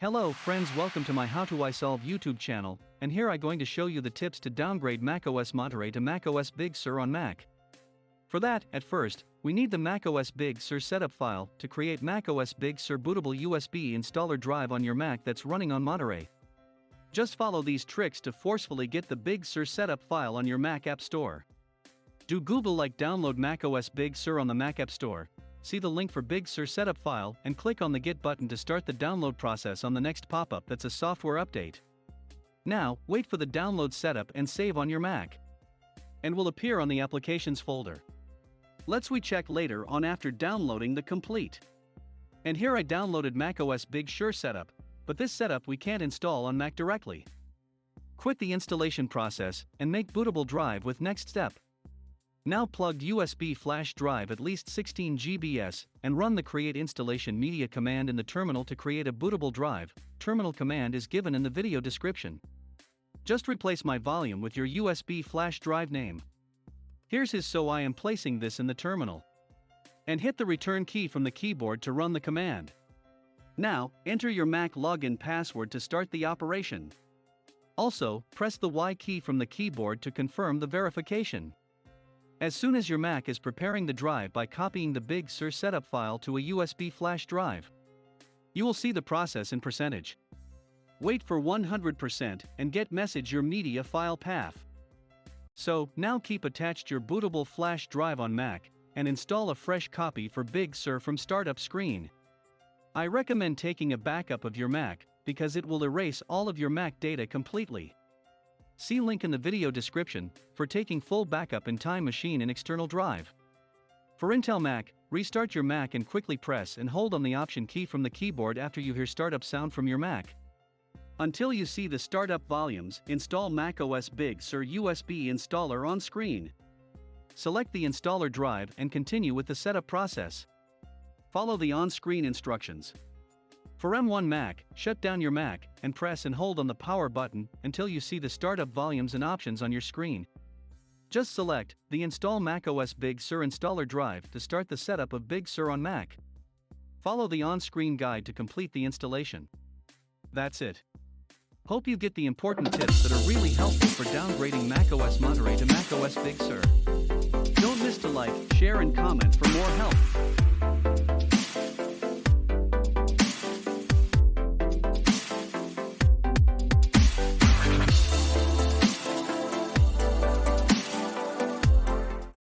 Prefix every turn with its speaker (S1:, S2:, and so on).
S1: Hello friends, welcome to my How to I Solve YouTube channel, and here I'm going to show you the tips to downgrade macOS Monterey to macOS Big Sur on Mac. For that, at first, we need the macOS Big Sur setup file to create macOS Big Sur bootable USB installer drive on your Mac that's running on Monterey. Just follow these tricks to forcefully get the Big Sur setup file on your Mac App Store. Do Google like download macOS Big Sur on the Mac App Store. See the link for Big Sur setup file and click on the Get button to start the download process on the next pop-up that's a software update. Now, wait for the download setup and save on your Mac. And will appear on the Applications folder. Let's check later on after downloading the complete. And here I downloaded macOS Big Sur setup, but this setup we can't install on Mac directly. Quit the installation process and make bootable drive with next step. Now plugged USB flash drive at least 16 GBs and run the createinstallmedia command in the terminal to create a bootable drive. Terminal command is given in the video description. Just replace MyVolume with your USB flash drive name. Here's his, so I am placing this in the terminal. And hit the return key from the keyboard to run the command. Now, enter your Mac login password to start the operation. Also, press the Y key from the keyboard to confirm the verification. As soon as your Mac is preparing the drive by copying the Big Sur setup file to a USB flash drive, you will see the process in percentage. Wait for 100% and get message your media file path. So, now keep attached your bootable flash drive on Mac, and install a fresh copy for Big Sur from startup screen. I recommend taking a backup of your Mac, because it will erase all of your Mac data completely. See link in the video description for taking full backup in Time Machine and external drive. For Intel Mac, restart your Mac and quickly press and hold on the Option key from the keyboard after you hear startup sound from your Mac. Until you see the startup volumes, install macOS Big Sur USB installer on screen. Select the installer drive and continue with the setup process. Follow the on-screen instructions. For M1 Mac, shut down your Mac and press and hold on the power button until you see the startup volumes and options on your screen. Just select the Install macOS Big Sur installer drive to start the setup of Big Sur on Mac. Follow the on-screen guide to complete the installation. That's it. Hope you get the important tips that are really helpful for downgrading macOS Monterey to macOS Big Sur. Don't miss to like, share and comment for more help.